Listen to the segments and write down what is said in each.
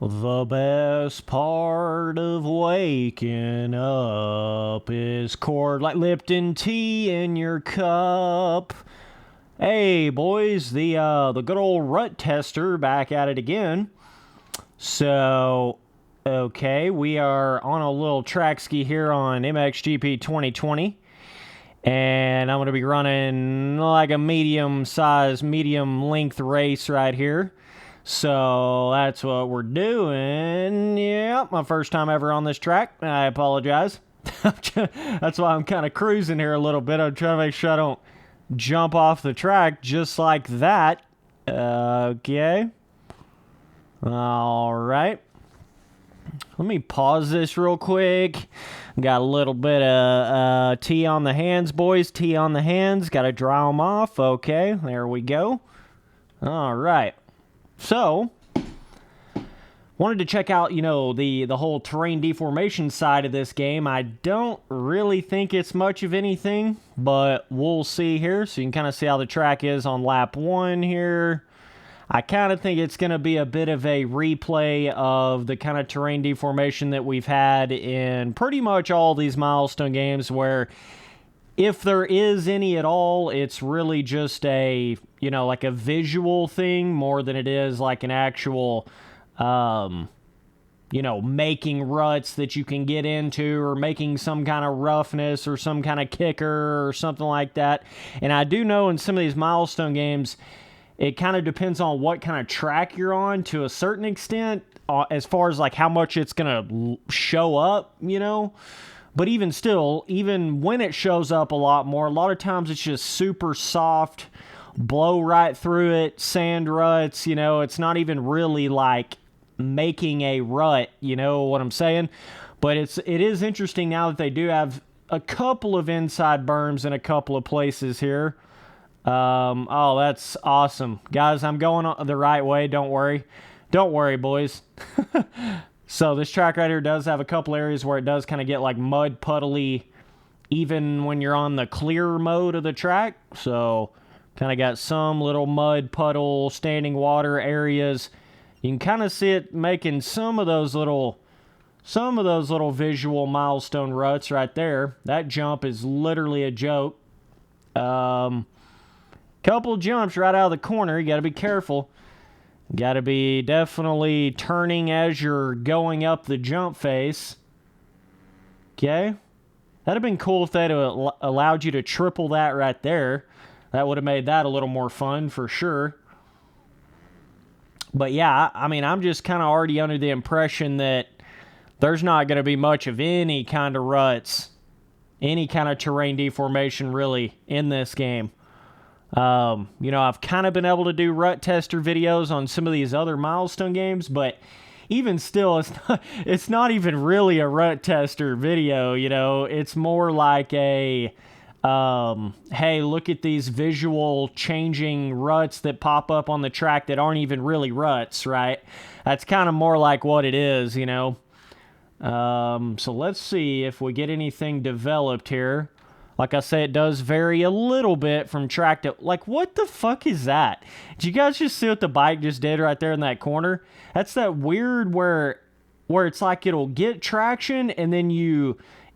The best part of waking up is cord like Lipton tea in your cup. Hey boys, the good old rut tester back at it again. So, okay, we are on a little track ski here on MXGP 2020. And I'm going to be running like a medium length race right here. So that's what we're doing. Yeah, my first time ever on this track. I apologize. That's why I'm kind of cruising here a little bit. I'm trying to make sure I don't jump off the track just like that. Okay. All right. Let me pause this real quick. Got a little bit of tea on the hands, boys. Tea on the hands. Got to dry them off. Okay, there we go. All right. So, wanted to check out, the whole terrain deformation side of this game. I don't really think it's much of anything, but we'll see here. So you can kind of see how the track is on lap 1 here. I kind of think it's going to be a bit of a replay of the kind of terrain deformation that we've had in pretty much all these milestone games, where if there is any at all, it's really just a, like a visual thing more than it is like an actual, making ruts that you can get into, or making some kind of roughness or some kind of kicker or something like that. And I do know in some of these milestone games, it kind of depends on what kind of track you're on to a certain extent, as far as like how much it's going to show up, But even still, even when it shows up a lot of times it's just super soft, blow right through it, sand ruts, it's not even really like making a rut, you know what I'm saying? But it is interesting now that they do have a couple of inside berms in a couple of places here. Oh, that's awesome. Guys, I'm going the right way. Don't worry. Don't worry, boys. So this track right here does have a couple areas where it does kind of get like mud puddly even when you're on the clear mode of the track. So kind of got some little mud puddle, standing water areas. You can kind of see it making some of those little visual milestone ruts right there. That jump is literally a joke. Couple jumps right out of the corner. You got to be careful. Got to be definitely turning as you're going up the jump face. Okay. That'd have been cool if they'd allowed you to triple that right there. That would have made that a little more fun for sure. But yeah, I mean, I'm just kind of already under the impression that there's not going to be much of any kind of ruts, any kind of terrain deformation really in this game. I've kind of been able to do rut tester videos on some of these other milestone games, but even still, it's not even really a rut tester video, It's more like a, hey, look at these visual changing ruts that pop up on the track that aren't even really ruts, right? That's kind of more like what it is, So let's see if we get anything developed here. Like I say, it does vary a little bit from track to... Like, what the fuck is that? Did you guys just see what the bike just did right there in that corner? That's that weird where it's like it'll get traction and then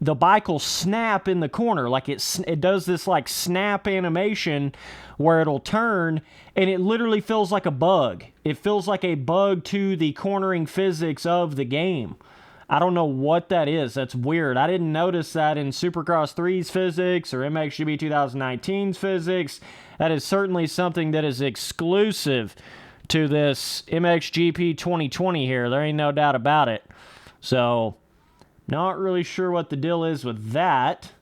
the bike will snap in the corner. Like it does this like snap animation where it'll turn, and it literally feels like a bug. It feels like a bug to the cornering physics of the game. I don't know what that is. That's weird. I didn't notice that in Supercross 3's physics or MXGP 2019's physics. That is certainly something that is exclusive to this MXGP 2020 here. There ain't no doubt about it. So, not really sure what the deal is with that.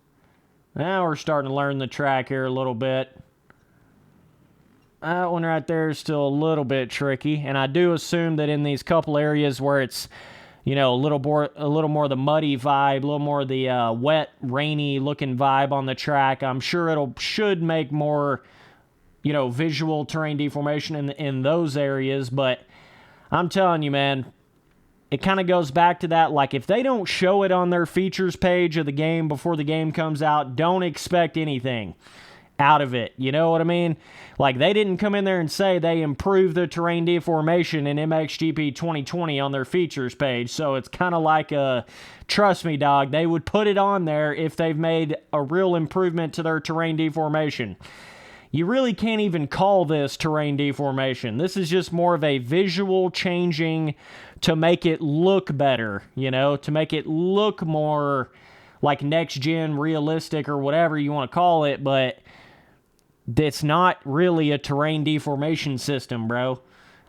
Now we're starting to learn the track here a little bit. That one right there is still a little bit tricky. And I do assume that in these couple areas where it's a little more the muddy vibe, a little more the wet, rainy looking vibe on the track, I'm sure should make more, visual terrain deformation in those areas. But I'm telling you, man, it kind of goes back to that. Like, if they don't show it on their features page of the game before the game comes out, don't expect anything. out of it. You know what I mean? Like, they didn't come in there and say they improved the terrain deformation in MXGP 2020 on their features page. So it's kind of like trust me, dog, they would put it on there if they've made a real improvement to their terrain deformation. You really can't even call this terrain deformation. This is just more of a visual changing to make it look better, you know, to make it look more like next-gen realistic or whatever you want to call it, but it's not really a terrain deformation system, bro.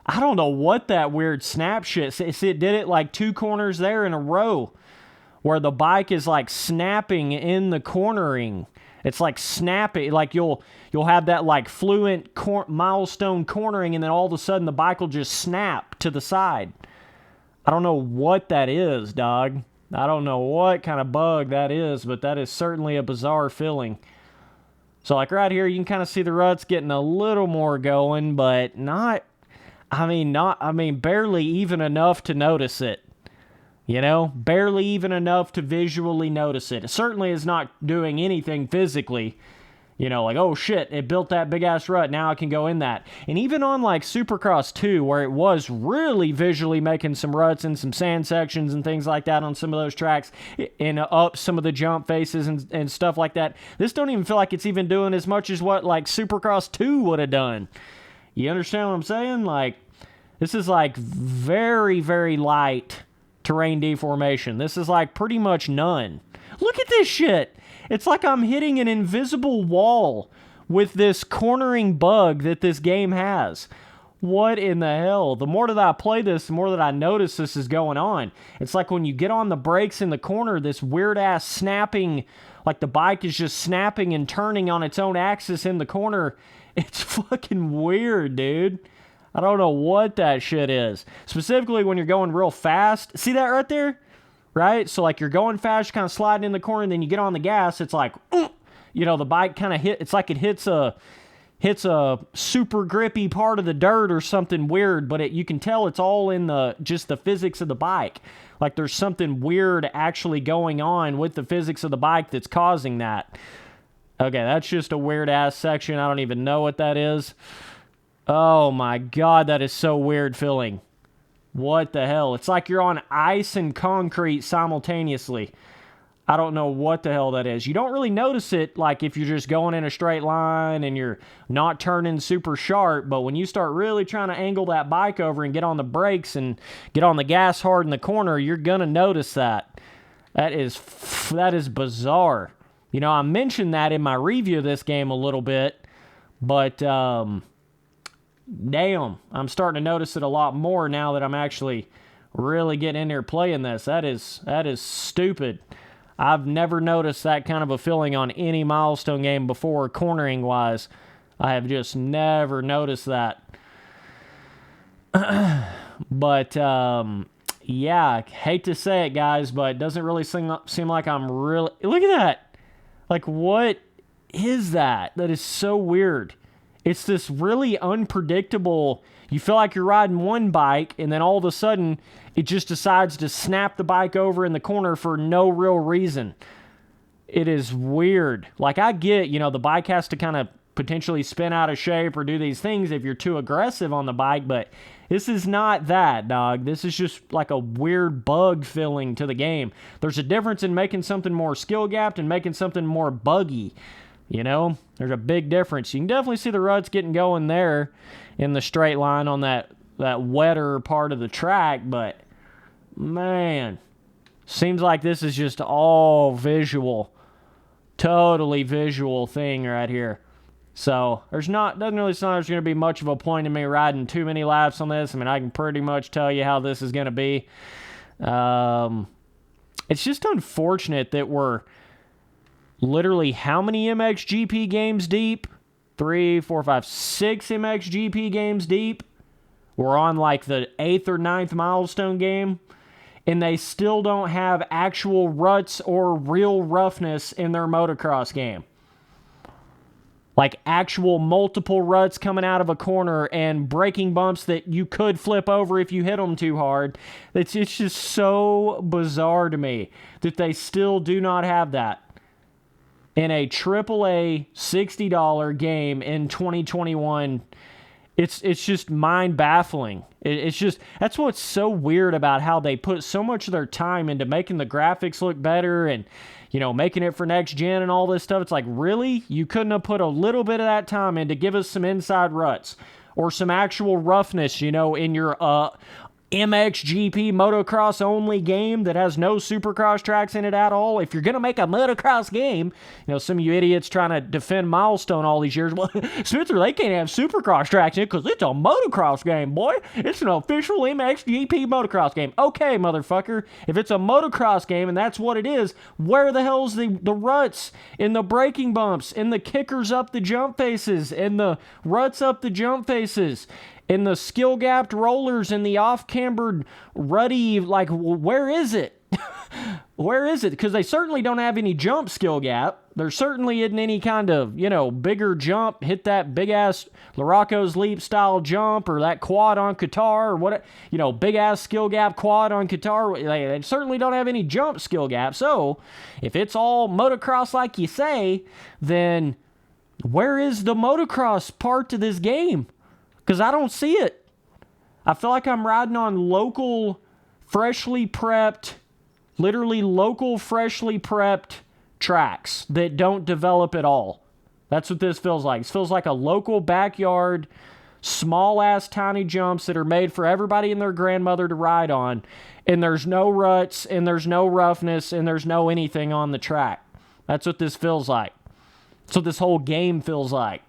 I don't know what that weird snap shit. It did it like 2 corners there in a row where the bike is like snapping in the cornering. It's like snapping, like you'll have that like fluent milestone cornering, and then all of a sudden the bike will just snap to the side. I don't know what that is, dog. I don't know what kind of bug that is, but that is certainly a bizarre feeling. So like right here, you can kind of see the ruts getting a little more going, but barely even enough to notice it. You know, barely even enough to visually notice it. It certainly is not doing anything physically. You know, like, oh shit, it built that big-ass rut, now I can go in that. And even on, like, Supercross 2, where it was really visually making some ruts and some sand sections and things like that on some of those tracks, and up some of the jump faces and stuff like that, this don't even feel like it's even doing as much as what, like, Supercross 2 would have done. You understand what I'm saying? Like, this is, like, very, very light terrain deformation. This is, like, pretty much none. Look at this shit! It's like I'm hitting an invisible wall with this cornering bug that this game has. What in the hell? The more that I play this, the more that I notice this is going on. It's like when you get on the brakes in the corner, this weird-ass snapping, like the bike is just snapping and turning on its own axis in the corner. It's fucking weird, dude. I don't know what that shit is. Specifically when you're going real fast. See that right there? Right? So, like, you're going fast, you're kind of sliding in the corner, and then you get on the gas, it's like, you know, the bike kind of it's like it hits a super grippy part of the dirt or something weird, but you can tell it's all in just the physics of the bike. Like, there's something weird actually going on with the physics of the bike that's causing that. Okay, that's just a weird-ass section. I don't even know what that is. Oh, my God, that is so weird feeling. What the hell? It's like you're on ice and concrete simultaneously. I don't know what the hell that is. You don't really notice it, like, if you're just going in a straight line and you're not turning super sharp, but when you start really trying to angle that bike over and get on the brakes and get on the gas hard in the corner, you're gonna notice that. That is bizarre. You know, I mentioned that in my review of this game a little bit, but, damn, I'm starting to notice it a lot more now that I'm actually really getting in there playing this. That is stupid. I've never noticed that kind of a feeling on any milestone game before, cornering-wise. I have just never noticed that. But, yeah, I hate to say it, guys, but it doesn't really seem like I'm really... Look at that! Like, what is that? That is so weird. It's this really unpredictable, you feel like you're riding one bike, and then all of a sudden, it just decides to snap the bike over in the corner for no real reason. It is weird. Like, I get, you know, the bike has to kind of potentially spin out of shape or do these things if you're too aggressive on the bike, but this is not that, dog. This is just like a weird bug feeling to the game. There's a difference in making something more skill-gapped and making something more buggy. You know, there's a big difference. You can definitely see the ruts getting going there in the straight line on that wetter part of the track, but man, seems like this is just all visual, totally visual thing right here. So doesn't really sound like there's going to be much of a point in me riding too many laps on this. I mean, I can pretty much tell you how this is going to be. It's just unfortunate that we're literally how many MXGP games deep? 3, 4, 5, 6 MXGP games deep. We're on like the 8th or 9th milestone game, and they still don't have actual ruts or real roughness in their motocross game. Like actual multiple ruts coming out of a corner and braking bumps that you could flip over if you hit them too hard. It's just so bizarre to me that they still do not have that. in a AAA $60 game in 2021. It's just mind baffling. It's just, that's what's so weird about how they put so much of their time into making the graphics look better and, you know, making it for next gen and all this stuff. It's like, really? You couldn't have put a little bit of that time in to give us some inside ruts or some actual roughness, you know, in your MXGP motocross only game that has no supercross tracks in it at all. If you're going to make a motocross game, you know, some of you idiots trying to defend Milestone all these years, well, Spencer, they can't have supercross tracks in it because it's a motocross game, boy. It's an official MXGP motocross game. Okay, motherfucker. If it's a motocross game and that's what it is, where the hell's the ruts in the braking bumps, in the kickers up the jump faces, in the ruts up the jump faces? In the skill-gapped rollers and the off-cambered ruddy, like, where is it? Where is it? Because they certainly don't have any jump skill gap. There certainly isn't any kind of, you know, bigger jump, hit that big-ass Larocco's Leap style jump or that quad on Qatar or what, you know, big-ass skill gap quad on Qatar. They certainly don't have any jump skill gap. So if it's all motocross like you say, then where is the motocross part to this game? Because I don't see it. I feel like I'm riding on local, freshly prepped, literally local, freshly prepped tracks that don't develop at all. That's what this feels like. It feels like a local backyard, small-ass tiny jumps that are made for everybody and their grandmother to ride on. And there's no ruts, and there's no roughness, and there's no anything on the track. That's what this feels like. That's what this whole game feels like.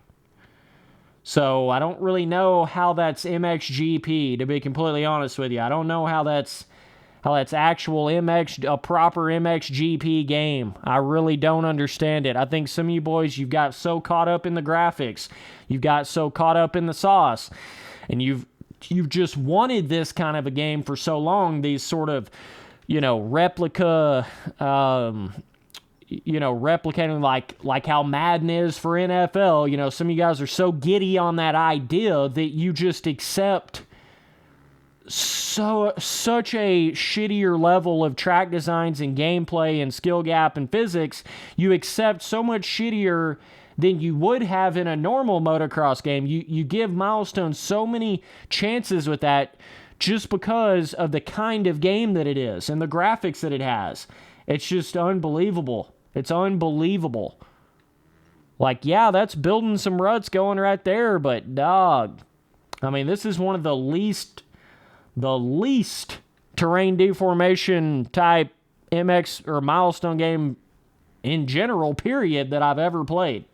So I don't really know how that's MXGP, to be completely honest with you. I don't know how that's actual a proper MXGP game. I really don't understand it. I think some of you boys, you've got so caught up in the graphics, you've got so caught up in the sauce, and you've just wanted this kind of a game for so long. These sort of, you know, replica. You know, replicating like how Madden is for NFL. You know, some of you guys are so giddy on that idea that you just accept such a shittier level of track designs and gameplay and skill gap and physics. You accept so much shittier than you would have in a normal motocross game. You give Milestone so many chances with that just because of the kind of game that it is and the graphics that it has. It's just unbelievable. It's unbelievable. Like, yeah, that's building some ruts going right there, but dog, I mean, this is one of the least terrain deformation type MX or Milestone game in general, period, that I've ever played.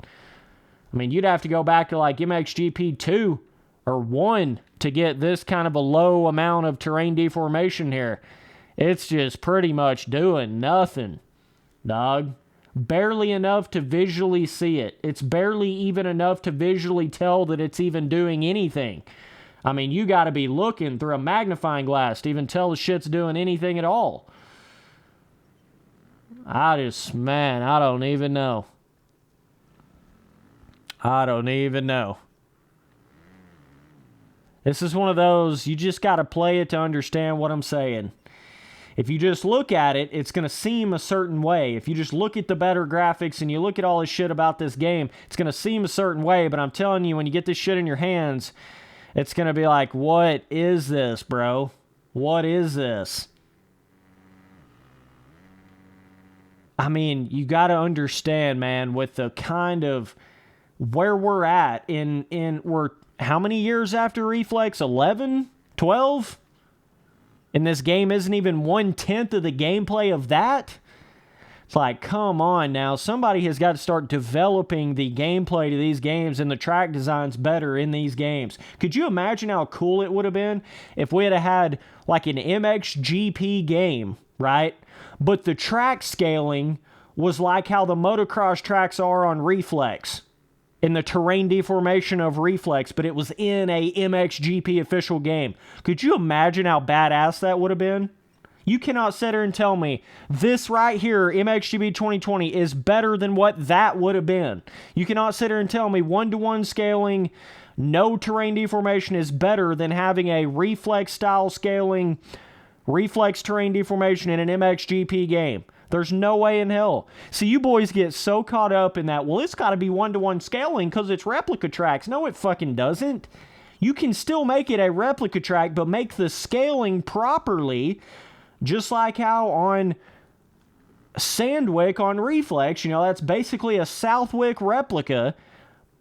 I mean, you'd have to go back to like MXGP 2 or 1 to get this kind of a low amount of terrain deformation here. It's just pretty much doing nothing, dog. Barely enough to visually see it. It's barely even enough to visually tell that it's even doing anything. I mean, you got to be looking through a magnifying glass to even tell the shit's doing anything at all. I don't even know. I don't even know. This is one of those, you just got to play it to understand what I'm saying. If you just look at it, it's going to seem a certain way. If you just look at the better graphics and you look at all this shit about this game, it's going to seem a certain way. But I'm telling you, when you get this shit in your hands, it's going to be like, what is this, bro? What is this? I mean, you got to understand, man, with the kind of where we're at we're how many years after Reflex? 11? 12? And this game isn't even 1/10 of the gameplay of that? It's like, come on now. Somebody has got to start developing the gameplay to these games and the track designs better in these games. Could you imagine how cool it would have been if we had like an MXGP game, right? But the track scaling was like how the motocross tracks are on Reflex. In the terrain deformation of Reflex, but it was in a MXGP official game. Could you imagine how badass that would have been? You cannot sit here and tell me this right here, MXGP 2020, is better than what that would have been. You cannot sit here and tell me 1-to-1 scaling, no terrain deformation is better than having a Reflex style scaling, Reflex terrain deformation in an MXGP game. There's no way in hell. See, you boys get so caught up in that, well, it's got to be one-to-one scaling because it's replica tracks. No, it fucking doesn't. You can still make it a replica track, but make the scaling properly, just like how on Sandwick on Reflex, you know, that's basically a Southwick replica,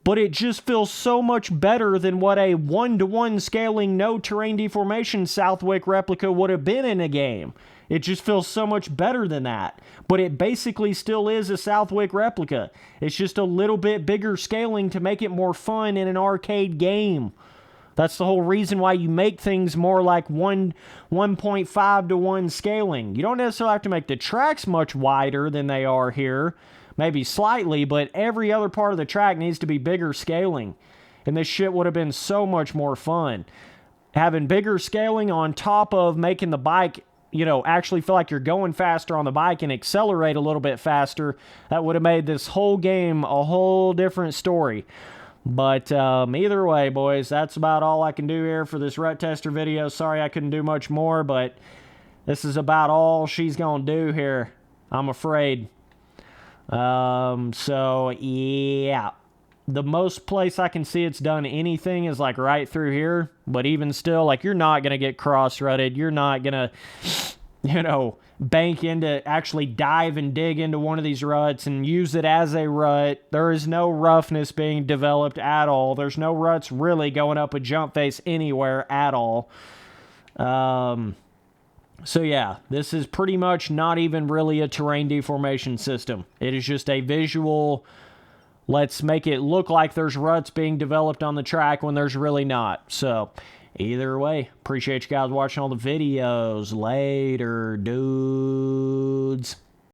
but it just feels so much better than what a one-to-one scaling, no terrain deformation Southwick replica would have been in a game. It just feels so much better than that. But it basically still is a Southwick replica. It's just a little bit bigger scaling to make it more fun in an arcade game. That's the whole reason why you make things more like 1.5 to 1 scaling. You don't necessarily have to make the tracks much wider than they are here. Maybe slightly, but every other part of the track needs to be bigger scaling. And this shit would have been so much more fun. Having bigger scaling on top of making the bike, you know, actually feel like you're going faster on the bike and accelerate a little bit faster, that would have made this whole game a whole different story. But either way, boys, that's about all I can do here for this Rut Tester video. Sorry I couldn't do much more, but this is about all she's going to do here, I'm afraid. So, yeah. The most place I can see it's done anything is like right through here. But even still, like, you're not going to get cross-rutted. You're not going to, you know, bank into, actually dive and dig into one of these ruts and use it as a rut. There is no roughness being developed at all. There's no ruts really going up a jump face anywhere at all. So yeah, this is pretty much not even really a terrain deformation system. It is just a visual, let's make it look like there's ruts being developed on the track when there's really not. So either way, appreciate you guys watching all the videos. Later, dudes.